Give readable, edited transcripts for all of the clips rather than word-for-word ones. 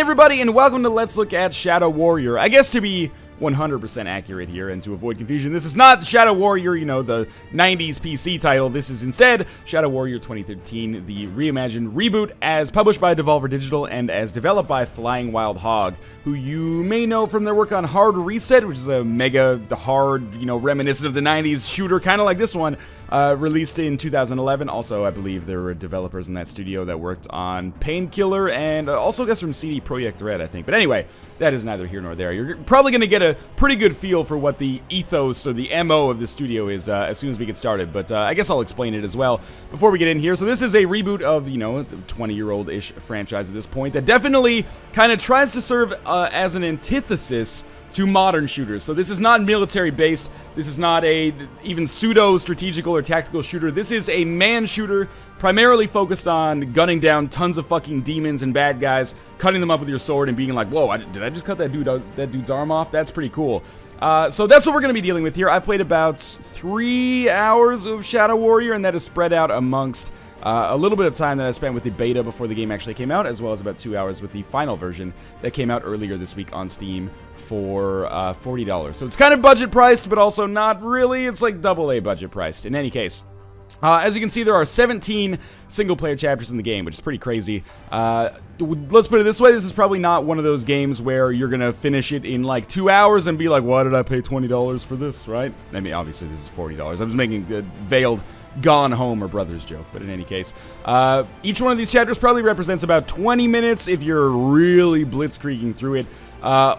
everybody, and welcome to Let's Look at Shadow Warrior. I guess to be 100% accurate here and to avoid confusion, this is not Shadow Warrior, you know, the 90s PC title. This is instead Shadow Warrior 2013, the reimagined reboot as published by Devolver Digital and as developed by Flying Wild Hog, who you may know from their work on Hard Reset, which is a mega hard, you know, reminiscent of the 90s shooter, kind of like this one, released in 2011. Also, I believe there were developers in that studio that worked on Painkiller and also guys from CD Projekt Red, I think. But anyway, that is neither here nor there. You're probably going to get a pretty good feel for what the ethos or the MO of the studio is as soon as we get started, but I guess I'll explain it as well before we get in here. So this is a reboot of, you know, the 20-year-old-ish franchise at this point that definitely kind of tries to serve as an antithesis to modern shooters. So this is not military-based. This is not a even pseudo-strategical or tactical shooter. This is a man shooter primarily focused on gunning down tons of fucking demons and bad guys, cutting them up with your sword and being like, whoa, did I just cut that dude's arm off? That's pretty cool. So that's what we're going to be dealing with here. I've played about 3 hours of Shadow Warrior, and that is spread out amongst a little bit of time that I spent with the beta before the game actually came out, as well as about 2 hours with the final version that came out earlier this week on Steam for $40. So it's kind of budget priced, but also not really. It's like AA budget priced. In any case, as you can see, there are 17 single-player chapters in the game, which is pretty crazy. Let's put it this way, this is probably not one of those games where you're gonna finish it in like 2 hours and be like, why did I pay $20 for this, right? I mean, obviously this is $40. I'm just making a veiled Gone Home or Brothers joke, but in any case, each one of these chapters probably represents about 20 minutes if you're really blitzkrieging through it,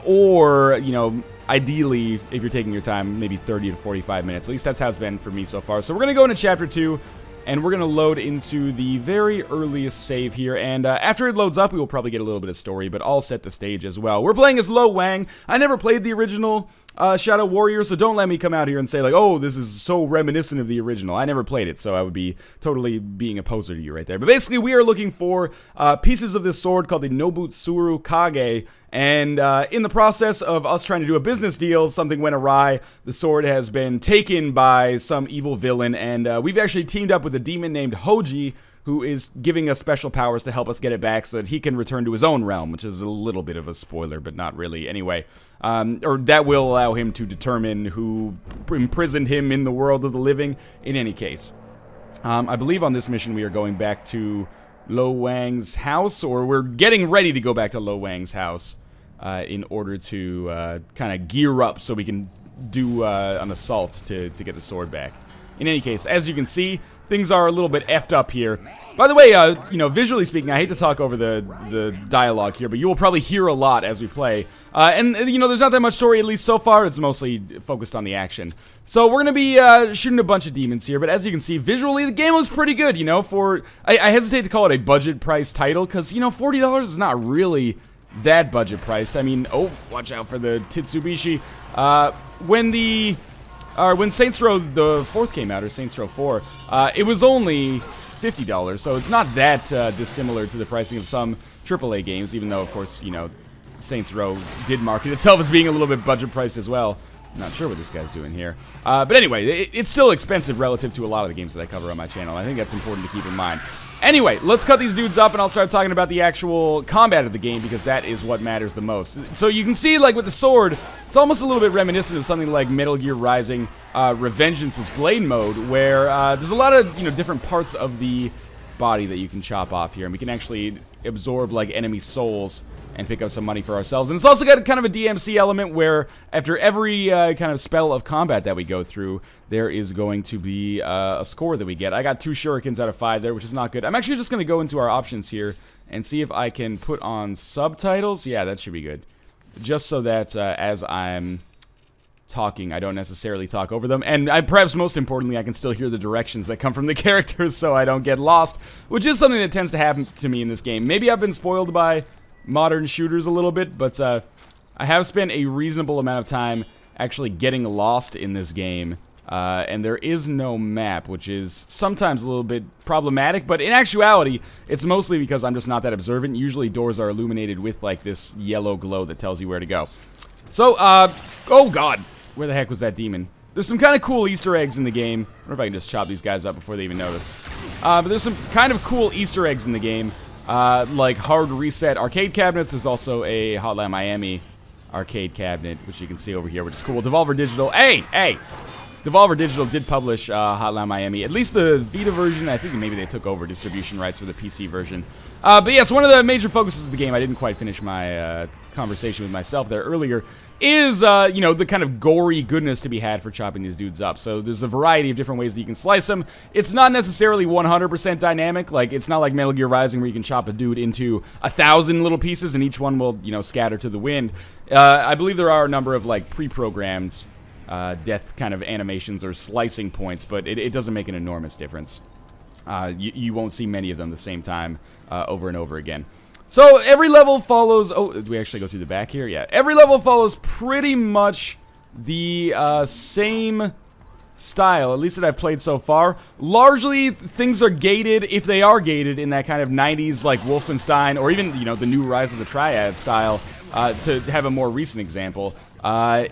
or, you know, ideally, if you're taking your time, maybe 30 to 45 minutes. At least that's how it's been for me so far. So we're going to go into Chapter 2, and we're going to load into the very earliest save here. And after it loads up, we will probably get a little bit of story, but I'll set the stage as well. We're playing as Wang. I never played the original Shadow Warrior, so don't let me come out here and say, like, oh, this is so reminiscent of the original. I never played it, so I would be totally being a poser to you right there. But basically, we are looking for pieces of this sword called the Nobutsuru Kage, and in the process of us trying to do a business deal, something went awry. The sword has been taken by some evil villain, and we've actually teamed up with a demon named Hoji, who is giving us special powers to help us get it back so that he can return to his own realm, which is a little bit of a spoiler, but not really. Anyway, or that will allow him to determine who imprisoned him in the world of the living. In any case, I believe on this mission we are going back to Wang's house, or we're getting ready to go back to Wang's house in order to kind of gear up so we can do an assault to get the sword back. In any case, as you can see, things are a little bit effed up here. By the way, you know, visually speaking, I hate to talk over the dialogue here, but you will probably hear a lot as we play. And, you know, there's not that much story, at least so far. It's mostly focused on the action. So we're going to be shooting a bunch of demons here, but as you can see, visually, the game looks pretty good, you know, for... I hesitate to call it a budget price title, because, you know, $40 is not really that budget priced. I mean, oh, watch out for the Titsubishi. When Saints Row the 4th came out, or Saints Row 4, it was only $50, so it's not that dissimilar to the pricing of some AAA games, even though, of course, you know, Saints Row did market itself as being a little bit budget priced as well. I'm not sure what this guy's doing here. But anyway, it's still expensive relative to a lot of the games that I cover on my channel. I think that's important to keep in mind. Anyway, let's cut these dudes up, and I'll start talking about the actual combat of the game, because that is what matters the most. So you can see, like, with the sword, it's almost a little bit reminiscent of something like Metal Gear Rising Revengeance's Blade Mode, where there's a lot of, you know, different parts of the body that you can chop off here, and we can actually absorb, like, enemy souls and pick up some money for ourselves. And it's also got kind of a DMC element where after every kind of spell of combat that we go through, there is going to be a score that we get. I got 2 shurikens out of 5 there, which is not good. I'm actually just going to go into our options here and see if I can put on subtitles. Yeah, that should be good. Just so that as I'm talking, I don't necessarily talk over them. And perhaps most importantly, I can still hear the directions that come from the characters so I don't get lost, which is something that tends to happen to me in this game. Maybe I've been spoiled by modern shooters a little bit, but I have spent a reasonable amount of time actually getting lost in this game, and there is no map, which is sometimes a little bit problematic, but in actuality, it's mostly because I'm just not that observant. Usually doors are illuminated with, like, this yellow glow that tells you where to go. So, oh god, where the heck was that demon? There's some kind of cool Easter eggs in the game. I wonder if I can just chop these guys up before they even notice. But there's some kind of cool Easter eggs in the game. like hard reset arcade cabinets. There's also a Hotline Miami arcade cabinet, which you can see over here, which is cool. Devolver Digital. Hey! Devolver Digital did publish Hotline Miami, at least the Vita version. I think maybe they took over distribution rights for the PC version. But yes, one of the major focuses of the game, I didn't quite finish my conversation with myself there earlier, is, you know, the kind of gory goodness to be had for chopping these dudes up. So there's a variety of different ways that you can slice them. It's not necessarily 100% dynamic. Like, it's not like Metal Gear Rising where you can chop a dude into 1,000 little pieces and each one will, you know, scatter to the wind. I believe there are a number of, like, pre-programmed death kind of animations or slicing points, but it doesn't make an enormous difference. You won't see many of them at the same time over and over again. So every level follows... Oh, do we actually go through the back here? Yeah. Every level follows pretty much the same style, at least that I've played so far. Largely, things are gated, if they are gated, in that kind of 90s, like, Wolfenstein, or even, you know, the new Rise of the Triad style, to have a more recent example.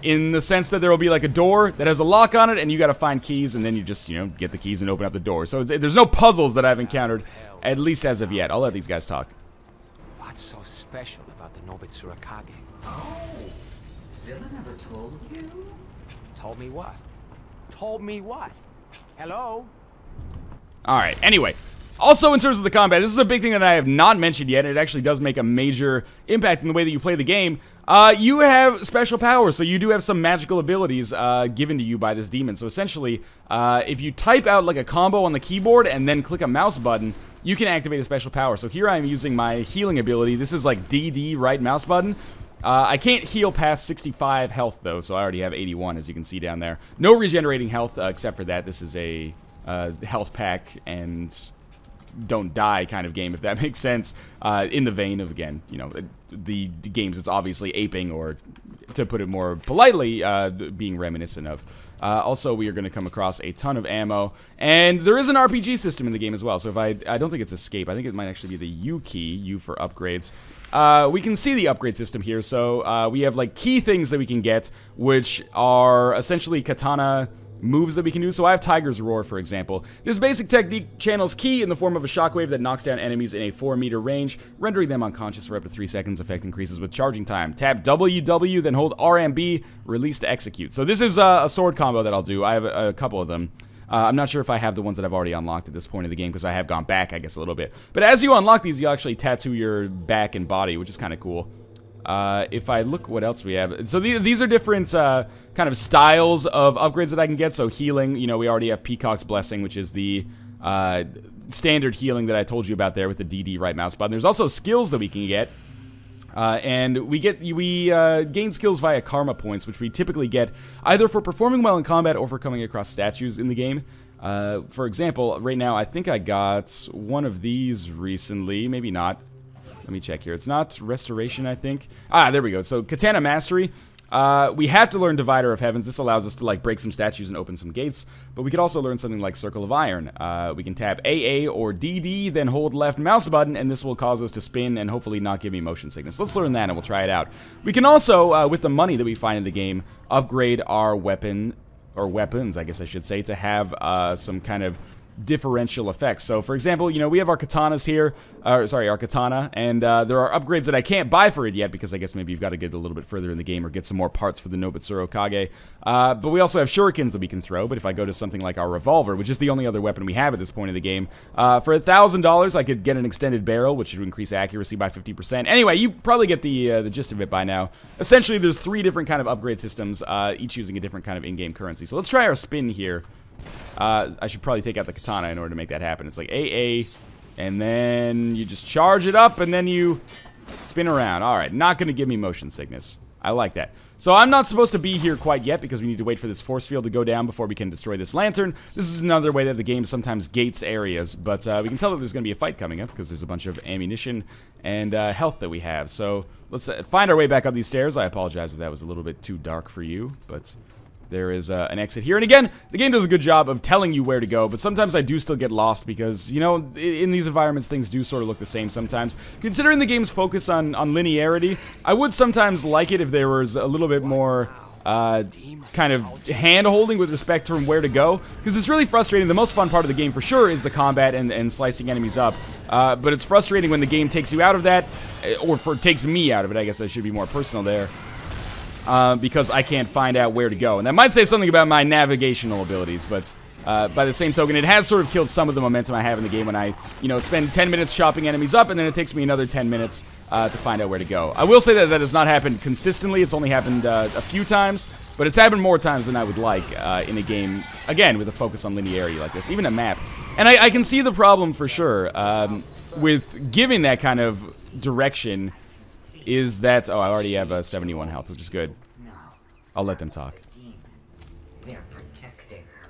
In the sense that there will be like a door that has a lock on it, and you gotta find keys, and then you just, you know, get the keys and open up the door. So there's no puzzles that I've encountered, at least as of yet. I'll let these guys talk. What's so special about the Nobitsura Kage? Oh, Zilla never told you? Told me what? Told me what? Hello? Alright, anyway. Also, in terms of the combat, this is a big thing that I have not mentioned yet. It actually does make a major impact in the way that you play the game. You have special powers, so you do have some magical abilities given to you by this demon. So essentially, if you type out like a combo on the keyboard and then click a mouse button, you can activate a special power. So here I am using my healing ability. This is like DD, right mouse button. I can't heal past 65 health, though, so I already have 81, as you can see down there. No regenerating health, except for that. This is a health pack and don't die kind of game, if that makes sense, in the vein of, again, you know, the games it's obviously aping, or to put it more politely, being reminiscent of. Also, we are going to come across a ton of ammo, and there is an RPG system in the game as well, so if I don't think it's escape, I think it might actually be the U key, U for upgrades. We can see the upgrade system here, so we have like key things that we can get, which are essentially katana moves that we can do. So I have Tiger's Roar, for example. This basic technique channels ki in the form of a shockwave that knocks down enemies in a 4-meter range, rendering them unconscious for up to 3 seconds. Effect increases with charging time. Tap WW, then hold RMB, release to execute. So this is a sword combo that I'll do. I have a couple of them. I'm not sure if I have the ones that I've already unlocked at this point in the game, because I have gone back, I guess, a little bit. But as you unlock these, you actually tattoo your back and body, which is kind of cool. If I look what else we have, so these are different kind of styles of upgrades that I can get. So healing, you know, we already have Peacock's Blessing, which is the standard healing that I told you about there with the DD right mouse button. There's also skills that we can get, and we gain skills via karma points, which we typically get either for performing well in combat or for coming across statues in the game. For example, right now I think I got one of these recently, maybe not. Let me check here. It's not Restoration, I think. Ah, there we go. So, Katana Mastery. We have to learn Divider of Heavens. This allows us to, like, break some statues and open some gates. But we could also learn something like Circle of Iron. We can tap AA or DD, then hold left mouse button, and this will cause us to spin and hopefully not give me motion sickness. Let's learn that, and we'll try it out. We can also, with the money that we find in the game, upgrade our weapon, or weapons, I guess I should say, to have some kind of differential effects. So, for example, you know, we have our katanas here, sorry, our katana, and there are upgrades that I can't buy for it yet, because I guess maybe you've got to get a little bit further in the game or get some more parts for the Nobitsura Kage. But we also have shurikens that we can throw, but if I go to something like our revolver, which is the only other weapon we have at this point in the game, for $1,000 I could get an extended barrel, which would increase accuracy by 50%. Anyway, you probably get the gist of it by now. Essentially, there's 3 different kind of upgrade systems, each using a different kind of in-game currency. So let's try our spin here. I should probably take out the katana in order to make that happen. It's like AA, and then you just charge it up, and then you spin around. Alright, not going to give me motion sickness. I like that. So I'm not supposed to be here quite yet, because we need to wait for this force field to go down before we can destroy this lantern. This is another way that the game sometimes gates areas, but we can tell that there's going to be a fight coming up, because there's a bunch of ammunition and health that we have. So let's find our way back up these stairs. I apologize if that was a little bit too dark for you, but there is an exit here. And again, the game does a good job of telling you where to go, but sometimes I do still get lost because, you know, in these environments, things do sort of look the same sometimes. Considering the game's focus on linearity, I would sometimes like it if there was a little bit more kind of hand-holding with respect to where to go, because it's really frustrating. The most fun part of the game, for sure, is the combat and slicing enemies up, but it's frustrating when the game takes you out of that, or takes me out of it. I guess I should be more personal there, because I can't find out where to go. And that might say something about my navigational abilities, but by the same token, it has sort of killed some of the momentum I have in the game when I, spend 10 minutes chopping enemies up, and then it takes me another 10 minutes to find out where to go. I will say that that has not happened consistently. It's only happened a few times, but it's happened more times than I would like in a game, again, with a focus on linearity like this, even a map. And I can see the problem for sure with giving that kind of direction is that... Oh, I already have 71 health, which is good. I'll let them talk. They're protecting her.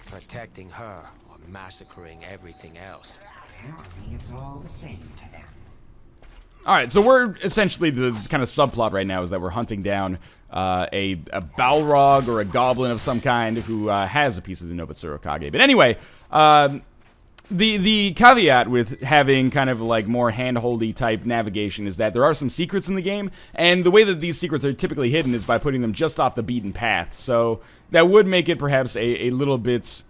Protecting her or massacring everything else. Apparently it's all the same to them. Alright, so we're essentially, the kind of subplot right now is that we're hunting down a Balrog or a goblin of some kind who has a piece of the Nobutsuru Kage. But anyway, the caveat with having kind of like more hand-holdy type navigation is that there are some secrets in the game, and the way that these secrets are typically hidden is by putting them just off the beaten path. So that would make it perhaps a little bit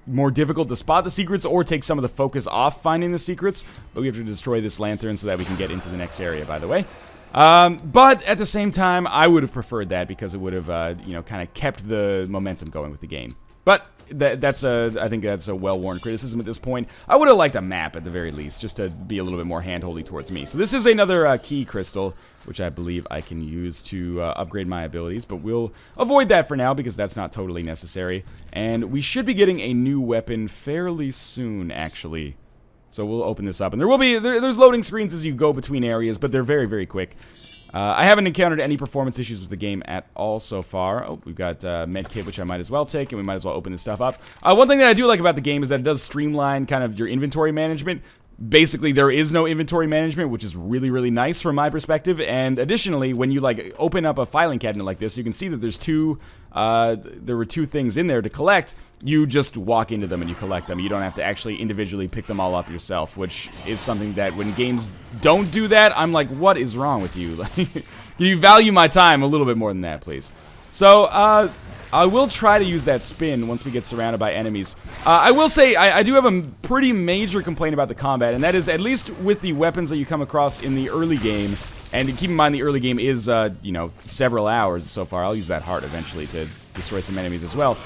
more difficult to spot the secrets or take some of the focus off finding the secrets, but we have to destroy this lantern so that we can get into the next area, by the way. But at the same time, I would have preferred that because it would have, kind of kept the momentum going with the game. But I think that's a well-worn criticism at this point. I would have liked a map at the very least, just to be a little bit more hand-holdy towards me. So this is another key crystal, which I believe I can use to upgrade my abilities, but we'll avoid that for now because that's not totally necessary. And we should be getting a new weapon fairly soon, actually. So we'll open this up, and there's loading screens as you go between areas, but they're very, very quick. I haven't encountered any performance issues with the game at all so far. Oh, we've got medkit, which I might as well take, and we might as well open this stuff up. One thing that I do like about the game is that it does streamline kind of your inventory management. Basically, there is no inventory management, which is really, really nice from my perspective. And additionally, when you like open up a filing cabinet like this, you can see that there's there were two things in there to collect. You just walk into them and you collect them. You don't have to actually individually pick them all up yourself, which is something that when games don't do that, I'm like, what is wrong with you? Can you value my time a little bit more than that, please? So, I will try to use that spin once we get surrounded by enemies. I will say, I do have a pretty major complaint about the combat, and that is, at least with the weapons that you come across in the early game, and keep in mind the early game is, several hours so far. I'll use that heart eventually to destroy some enemies as well.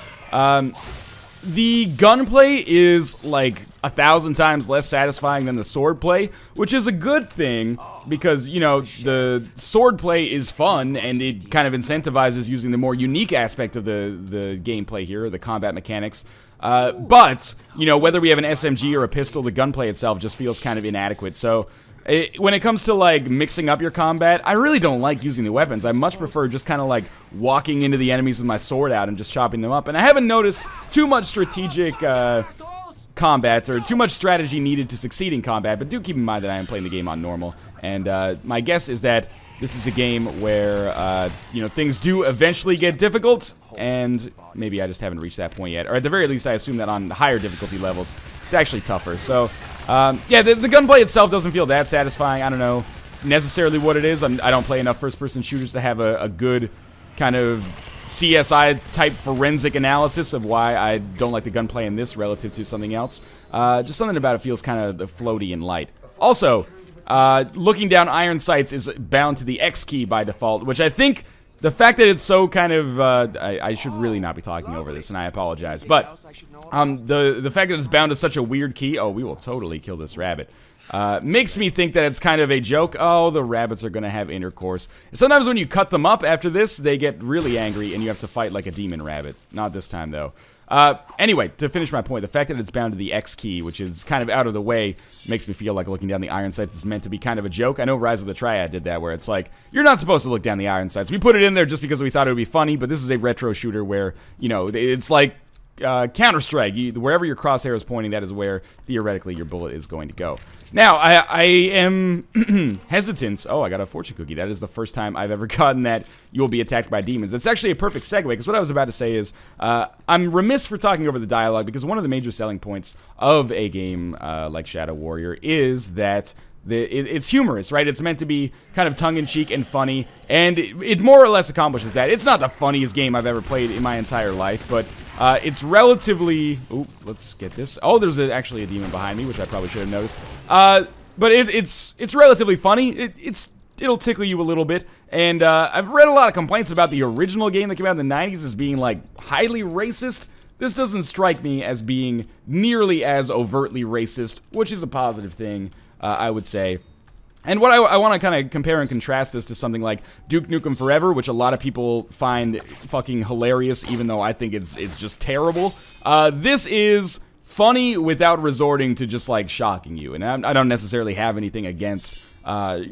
The gunplay is like 1,000 times less satisfying than the swordplay, which is a good thing because, the swordplay is fun and it kind of incentivizes using the more unique aspect of the gameplay here, the combat mechanics. But, whether we have an SMG or a pistol, the gunplay itself just feels kind of inadequate. So when it comes to like mixing up your combat, I really don't like using the weapons. I much prefer just kind of like walking into the enemies with my sword out and just chopping them up. And I haven't noticed too much strategic combat or too much strategy needed to succeed in combat, but do keep in mind that I am playing the game on normal. And my guess is that this is a game where, things do eventually get difficult, and maybe I just haven't reached that point yet. Or at the very least, I assume that on higher difficulty levels, it's actually tougher. So, yeah, the gunplay itself doesn't feel that satisfying. I don't know necessarily what it is. I don't play enough first-person shooters to have a good kind of CSI-type forensic analysis of why I don't like the gunplay in this relative to something else. Just something about it feels kind of floaty and light. Also, looking down iron sights is bound to the X key by default, which I think the fact that it's so kind of, I should really not be talking over this, and I apologize, but the fact that it's bound to such a weird key, oh, we will totally kill this rabbit, makes me think that it's kind of a joke. Oh, the rabbits are going to have intercourse. Sometimes when you cut them up after this, they get really angry, and you have to fight like a demon rabbit. Not this time, though. Anyway, to finish my point, the fact that it's bound to the X key, which is kind of out of the way, makes me feel like looking down the iron sights is meant to be kind of a joke. I know Rise of the Triad did that, where it's like, you're not supposed to look down the iron sights. We put it in there just because we thought it would be funny, but this is a retro shooter where, it's like Counter-Strike. Wherever your crosshair is pointing, that is where, theoretically, your bullet is going to go. Now, I am hesitant. Oh, I got a fortune cookie. That is the first time I've ever gotten that you'll be attacked by demons. That's actually a perfect segue, because what I was about to say is, I'm remiss for talking over the dialogue, because one of the major selling points of a game like Shadow Warrior is that it's humorous, right? It's meant to be kind of tongue-in-cheek and funny, and it more or less accomplishes that. It's not the funniest game I've ever played in my entire life, but it's relatively... Ooh, let's get this. Oh, there's actually a demon behind me, which I probably should have noticed. But it's relatively funny. It'll tickle you a little bit, and I've read a lot of complaints about the original game that came out in the 90s as being, like, highly racist. This doesn't strike me as being nearly as overtly racist, which is a positive thing, I would say. And what I want to kind of compare and contrast this to something like Duke Nukem Forever, which a lot of people find fucking hilarious, even though I think it's just terrible. This is funny without resorting to just, like, shocking you. And I don't necessarily have anything against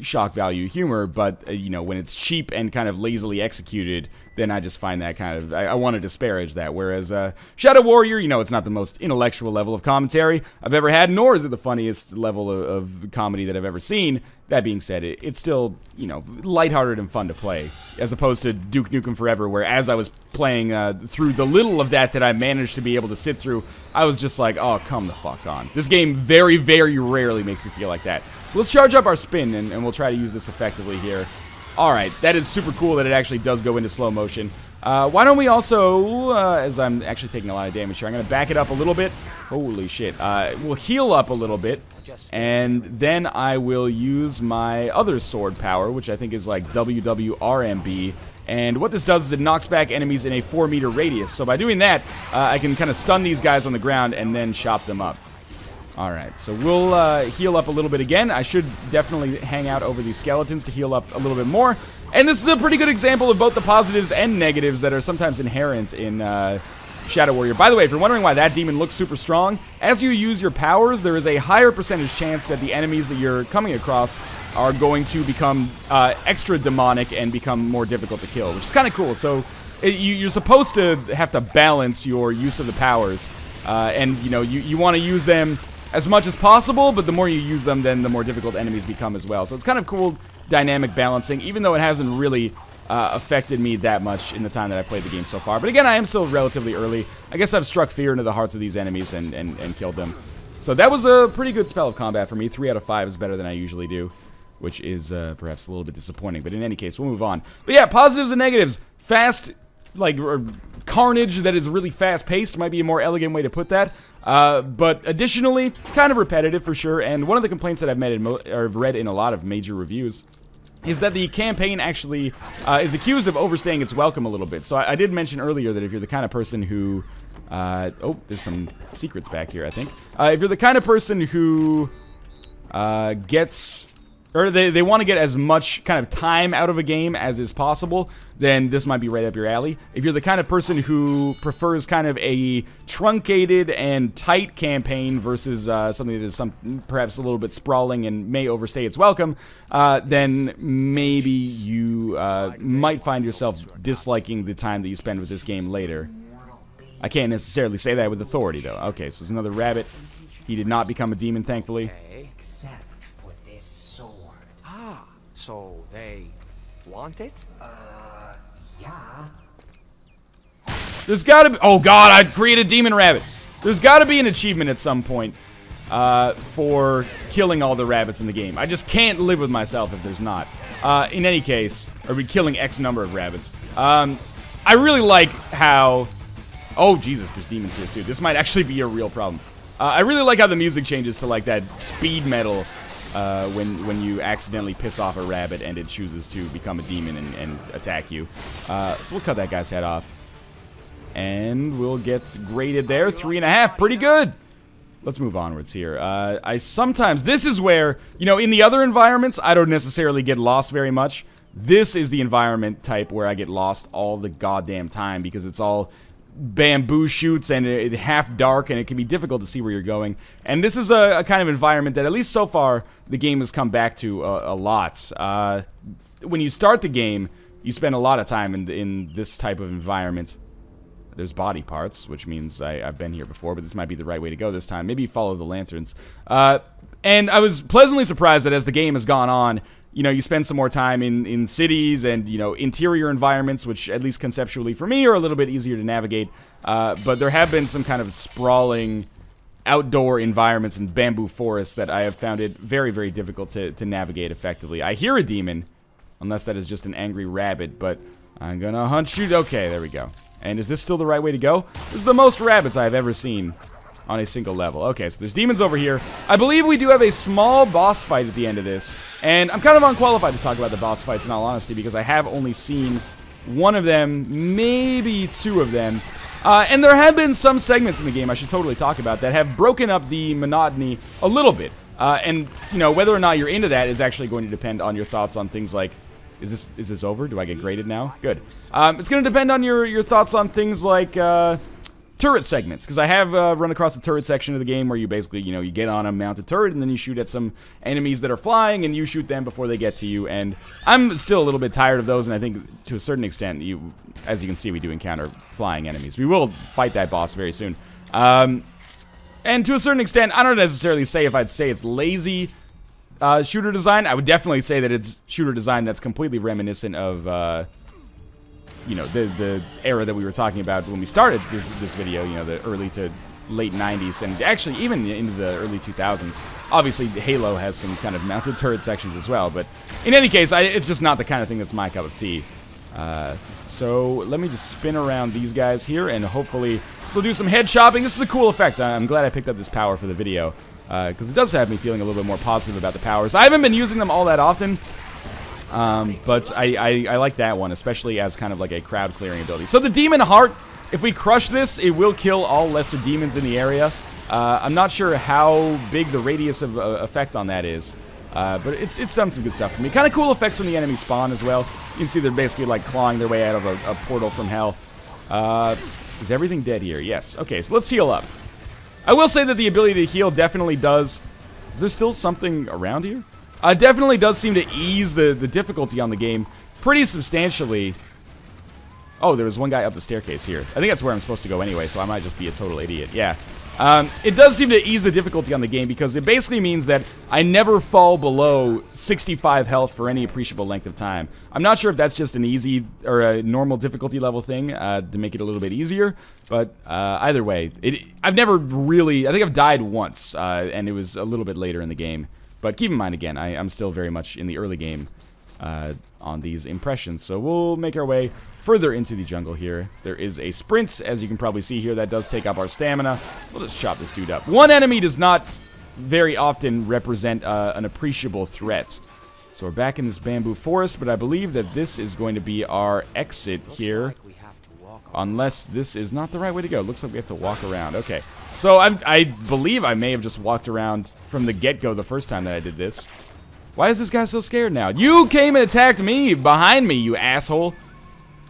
shock value humor, but, you know, when it's cheap and kind of lazily executed, then I just find that kind of, I want to disparage that. Whereas Shadow Warrior, you know, it's not the most intellectual level of commentary I've ever had, nor is it the funniest level of comedy that I've ever seen. That being said, it's still, you know, lighthearted and fun to play, as opposed to Duke Nukem Forever, where as I was playing through the little of that I managed to be able to sit through, I was just like, oh, come the fuck on. This game very, very rarely makes me feel like that. So let's charge up our spin, and we'll try to use this effectively here. Alright, that is super cool that it actually does go into slow motion. Why don't we also, as I'm actually taking a lot of damage here, I'm going to back it up a little bit. Holy shit. We'll heal up a little bit, and then I will use my other sword power, which I think is like WWRMB. And what this does is it knocks back enemies in a 4-meter radius. So by doing that, I can kind of stun these guys on the ground and then chop them up. Alright, so we'll heal up a little bit again. I should definitely hang out over these skeletons to heal up a little bit more. And this is a pretty good example of both the positives and negatives that are sometimes inherent in Shadow Warrior. By the way, if you're wondering why that demon looks super strong, as you use your powers, there is a higher percentage chance that the enemies that you're coming across are going to become extra demonic and become more difficult to kill, which is kind of cool. So you're supposed to have to balance your use of the powers, and you know you want to use them as much as possible, but the more you use them, then the more difficult enemies become as well. So it's kind of cool dynamic balancing, even though it hasn't really affected me that much in the time that I played the game so far. But again, I am still relatively early. I guess I've struck fear into the hearts of these enemies and killed them. So that was a pretty good spell of combat for me. 3 out of 5 is better than I usually do, which is perhaps a little bit disappointing. But in any case, we'll move on. But yeah, positives and negatives. Fast, like, carnage that is really fast-paced might be a more elegant way to put that. But additionally, kind of repetitive for sure. And one of the complaints that I've read in a lot of major reviews is that the campaign actually is accused of overstaying its welcome a little bit. So I did mention earlier that if you're the kind of person who... oh, there's some secrets back here, I think. If you're the kind of person who gets... or they want to get as much kind of time out of a game as is possible, then this might be right up your alley. If you're the kind of person who prefers kind of a truncated and tight campaign versus something that is perhaps a little bit sprawling and may overstay its welcome, then maybe you might find yourself disliking the time that you spend with this game later. I can't necessarily say that with authority, though. Okay, so there's another rabbit. He did not become a demon, thankfully. So they want it? Yeah. There's gotta be... oh god, I created demon rabbit. There's gotta be an achievement at some point for killing all the rabbits in the game. I just can't live with myself if there's not. In any case, or we killing X number of rabbits. I really like how... oh Jesus, there's demons here too. This might actually be a real problem. I really like how the music changes to like that speed metal when you accidentally piss off a rabbit and it chooses to become a demon and attack you. So we'll cut that guy's head off. And we'll get graded there. 3.5. Pretty good. Let's move onwards here. I sometimes... this is where, you know, in the other environments, I don't necessarily get lost very much. This is the environment type where I get lost all the goddamn time because it's all bamboo shoots and it's half dark and it can be difficult to see where you're going. And this is a kind of environment that, at least so far, the game has come back to a lot. When you start the game, you spend a lot of time in this type of environment. There's body parts, which means I've been here before, but this might be the right way to go this time. Maybe follow the lanterns. And I was pleasantly surprised that as the game has gone on, you know, you spend some more time in cities and, you know, interior environments, which, at least conceptually for me, are a little bit easier to navigate. But there have been some kind of sprawling outdoor environments and bamboo forests that I have found it very, very difficult to navigate effectively. I hear a demon, unless that is just an angry rabbit, but I'm gonna hunt you. Okay, there we go. And is this still the right way to go? This is the most rabbits I have ever seen on a single level. Okay, so there's demons over here. I believe we do have a small boss fight at the end of this, and I'm kind of unqualified to talk about the boss fights in all honesty, because I have only seen one of them, maybe two of them. And there have been some segments in the game I should totally talk about that have broken up the monotony a little bit. And, you know, whether or not you're into that is actually going to depend on your thoughts on things like, is this over? Do I get graded now? Good. It's going to depend on your thoughts on things like turret segments, because I have run across the turret section of the game where you basically, you know, you get on a mounted turret and then you shoot at some enemies that are flying and you shoot them before they get to you, and I'm still a little bit tired of those, and I think to a certain extent, as you can see, we do encounter flying enemies. We will fight that boss very soon. And to a certain extent, I don't necessarily say if I'd say it's lazy shooter design. I would definitely say that it's shooter design that's completely reminiscent of you know, the era that we were talking about when we started this video, you know, the early to late 90s, and actually even into the early 2000s. Obviously, Halo has some kind of mounted turret sections as well, but in any case, it's just not the kind of thing that's my cup of tea. So let me just spin around these guys here, and hopefully this will do some head chopping. This is a cool effect. I'm glad I picked up this power for the video, because it does have me feeling a little bit more positive about the powers. I haven't been using them all that often, but I like that one, especially as kind of like a crowd clearing ability. So the Demon Heart, if we crush this, it will kill all lesser demons in the area. I'm not sure how big the radius of effect on that is, but it's done some good stuff for me. Kind of cool effects when the enemies spawn as well. You can see they're basically like clawing their way out of a portal from hell. Is everything dead here? Yes. Okay, so let's heal up. I will say that the ability to heal definitely does... Is there still something around here? Definitely does seem to ease the difficulty on the game pretty substantially. Oh, there was one guy up the staircase here. I think that's where I'm supposed to go anyway, so I might just be a total idiot. Yeah. It does seem to ease the difficulty on the game because it basically means that I never fall below 65 health for any appreciable length of time. I'm not sure if that's just an easy or a normal difficulty level thing to make it a little bit easier, but either way, I've never really... I think I've died once, and it was a little bit later in the game. But keep in mind, again, I'm still very much in the early game on these impressions, so we'll make our way further into the jungle here. There is a sprint, as you can probably see here, that does take up our stamina. We'll just chop this dude up. One enemy does not very often represent an appreciable threat. So we're back in this bamboo forest, but I believe that this is going to be our exit here. Unless this is not the right way to go. Looks like we have to walk around. Okay. So I believe I may have just walked around from the get-go the first time that I did this. Why is this guy so scared now? You came and attacked me behind me, you asshole.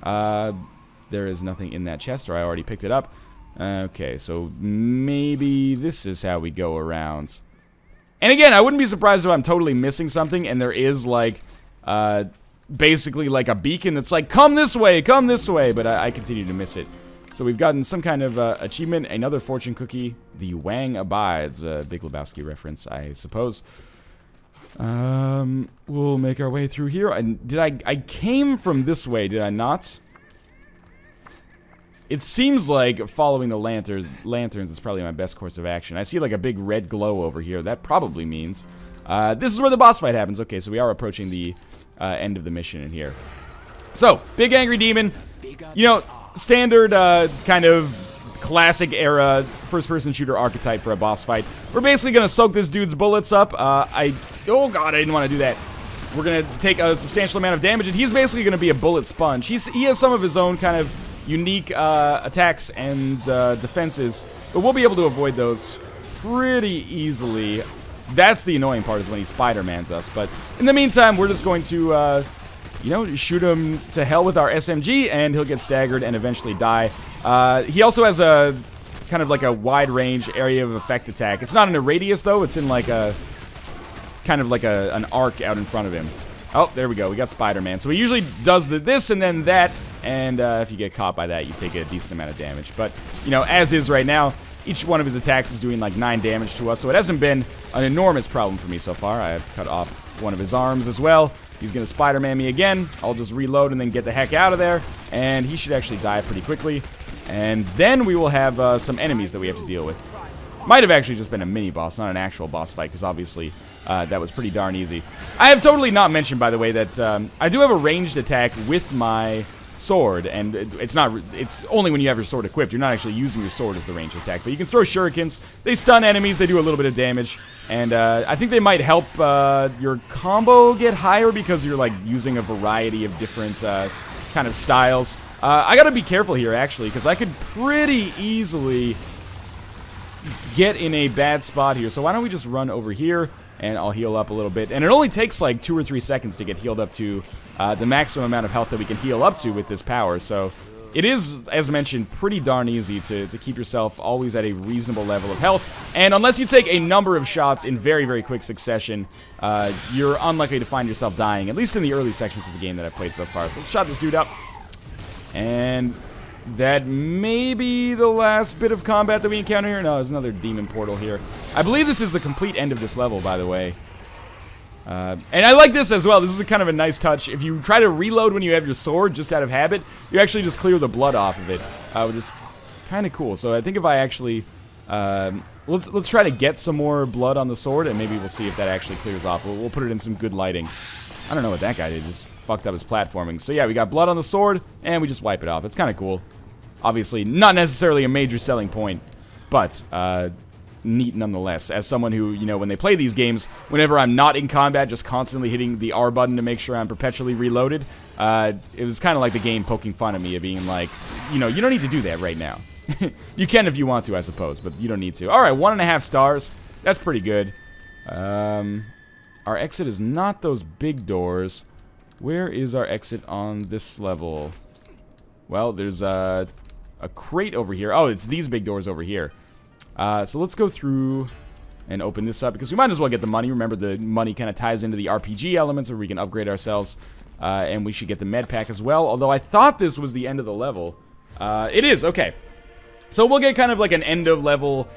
There is nothing in that chest, or I already picked it up. Okay, so maybe this is how we go around. And again, I wouldn't be surprised if I'm totally missing something, and there is, like, basically like a beacon that's like, come this way, but I continue to miss it. So we've gotten some kind of achievement, another fortune cookie. The Wang abides, a Big Lebowski reference, I suppose. We'll make our way through here. And I came from this way, did I not? It seems like following the lanterns is probably my best course of action. I see like a big red glow over here. That probably means this is where the boss fight happens. Okay, so we are approaching the end of the mission in here. So, big angry demon. You know, standard kind of classic era first-person shooter archetype for a boss fight. We're basically gonna soak this dude's bullets up. Oh god, I didn't want to do that. We're gonna take a substantial amount of damage, and he's basically gonna be a bullet sponge. He has some of his own kind of unique attacks and defenses, but we'll be able to avoid those pretty easily. That's the annoying part, is when he Spider-Mans us. But in the meantime, we're just going to you know, shoot him to hell with our SMG, and he'll get staggered and eventually die. He also has a kind of like a wide range area of effect attack. It's not in a radius though, it's in like a kind of like an arc out in front of him. Oh, there we go, we got Spider-Man. So he usually does this and then that, and if you get caught by that, you take a decent amount of damage. But, you know, as is right now, each one of his attacks is doing like 9 damage to us, so it hasn't been an enormous problem for me so far. I have cut off one of his arms as well. He's gonna Spider-Man me again. I'll just reload and then get the heck out of there, and he should actually die pretty quickly. And then we will have some enemies that we have to deal with. Might have actually just been a mini-boss, not an actual boss fight, because obviously that was pretty darn easy. I have totally not mentioned, by the way, that I do have a ranged attack with my sword, and it's only when you have your sword equipped. You're not actually using your sword as the ranged attack, but you can throw shurikens. They stun enemies, they do a little bit of damage, and I think they might help your combo get higher because you're like using a variety of different kind of styles. I gotta be careful here, actually, because I could pretty easily get in a bad spot here. So why don't we just run over here, and I'll heal up a little bit. And it only takes like 2 or 3 seconds to get healed up to the maximum amount of health that we can heal up to with this power. So it is, as mentioned, pretty darn easy to keep yourself always at a reasonable level of health. And unless you take a number of shots in very, very quick succession, you're unlikely to find yourself dying, at least in the early sections of the game that I've played so far. So let's chop this dude up. And that may be the last bit of combat that we encounter here. No, there's another demon portal here. I believe this is the complete end of this level, by the way. And I like this as well. This is a kind of a nice touch. If you try to reload when you have your sword, just out of habit, you actually just clear the blood off of it, which is kind of cool. So I think if I actually... let's try to get some more blood on the sword, and maybe we'll see if that actually clears off. We'll put it in some good lighting. I don't know what that guy did. Just fucked up his platforming. So yeah, we got blood on the sword, and we just wipe it off. It's kind of cool. Obviously, not necessarily a major selling point, but neat nonetheless. As someone who, you know, when they play these games, whenever I'm not in combat, just constantly hitting the R button to make sure I'm perpetually reloaded, it was kind of like the game poking fun at me, of being like, you know, you don't need to do that right now. You can if you want to, I suppose, but you don't need to. Alright, 1.5 stars. That's pretty good. Our exit is not those big doors. Where is our exit on this level? Well, there's a crate over here. Oh, it's these big doors over here. So let's go through and open this up, because we might as well get the money. Remember, the money kind of ties into the RPG elements where we can upgrade ourselves. And we should get the med pack as well, although I thought this was the end of the level. It is, okay. So we'll get kind of like an end of level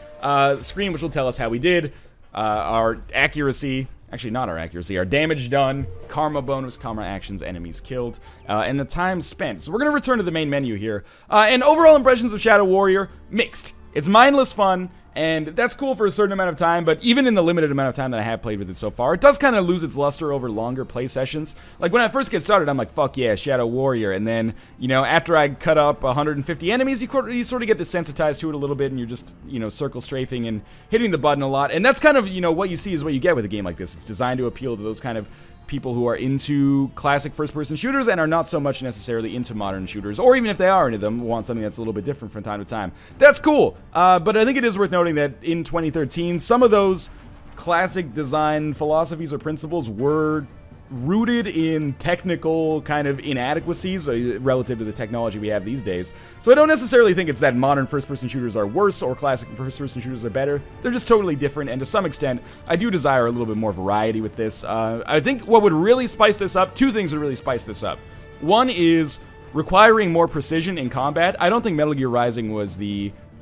screen, which will tell us how we did. Our accuracy... Actually, not our accuracy. Our damage done, karma bonus, karma actions, enemies killed, and the time spent. So we're going to return to the main menu here. And overall impressions of Shadow Warrior, mixed. It's mindless fun, and that's cool for a certain amount of time, but even in the limited amount of time that I have played with it so far, it does kind of lose its luster over longer play sessions. Like, when I first get started, I'm like, fuck yeah, Shadow Warrior, and then, you know, after I cut up 150 enemies, you sort of get desensitized to it a little bit, and you're just, you know, circle strafing and hitting the button a lot, and that's kind of, you know, what you see is what you get with a game like this. It's designed to appeal to those kind of people who are into classic first-person shooters and are not so much necessarily into modern shooters, or even if they are into them, want something that's a little bit different from time to time. That's cool, but I think it is worth noting that in 2013, some of those classic design philosophies or principles were rooted in technical kind of inadequacies relative to the technology we have these days. So I don't necessarily think it's that modern first-person shooters are worse or classic first-person shooters are better. They're just totally different, and to some extent, I do desire a little bit more variety with this. I think what would really spice this up, 2 things would really spice this up. One is requiring more precision in combat. I don't think Metal Gear Rising was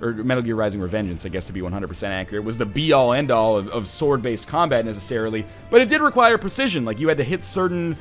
or Metal Gear Rising Revengeance, I guess to be 100% accurate, was the be-all, end-all of sword-based combat necessarily, but it did require precision. Like, you had to hit certain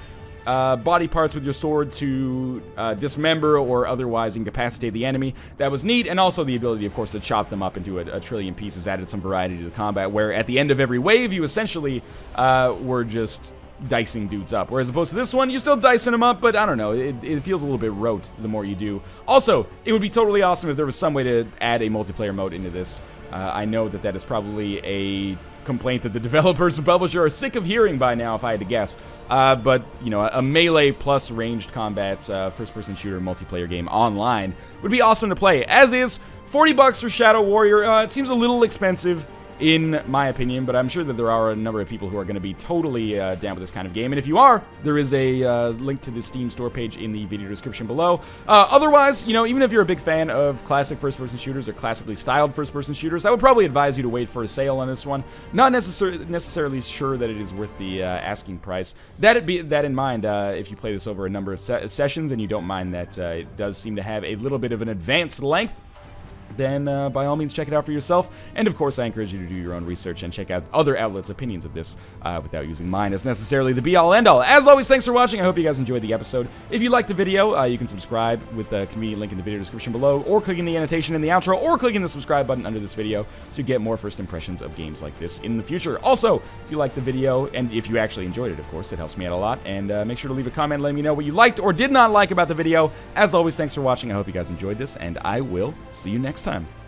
body parts with your sword to dismember or otherwise incapacitate the enemy. That was neat, and also the ability, of course, to chop them up into a trillion pieces added some variety to the combat, where at the end of every wave, you essentially were just dicing dudes up. Whereas opposed to this one, you're still dicing them up, but I don't know, it feels a little bit rote the more you do. Also, it would be totally awesome if there was some way to add a multiplayer mode into this. I know that that is probably a complaint that the developers and publisher are sick of hearing by now, if I had to guess. But, you know, a melee plus ranged combat first-person shooter multiplayer game online would be awesome to play. As is, $40 for Shadow Warrior. It seems a little expensive, in my opinion, but I'm sure that there are a number of people who are going to be totally down with this kind of game, and if you are, there is a link to the Steam store page in the video description below. Otherwise, you know, even if you're a big fan of classic first-person shooters or classically styled first-person shooters, I would probably advise you to wait for a sale on this one. Not necessarily sure that it is worth the asking price. That in mind, if you play this over a number of sessions and you don't mind that it does seem to have a little bit of an advanced length, then by all means check it out for yourself. And of course, I encourage you to do your own research and check out other outlets' opinions of this without using mine as necessarily the be-all, end-all. As always, thanks for watching. I hope you guys enjoyed the episode. If you liked the video, you can subscribe with the convenient link in the video description below, or clicking the annotation in the outro, or clicking the subscribe button under this video to get more first impressions of games like this in the future. Also, if you liked the video, and if you actually enjoyed it, of course, it helps me out a lot, and make sure to leave a comment letting me know what you liked or did not like about the video. As always, thanks for watching. I hope you guys enjoyed this, and I will see you next time.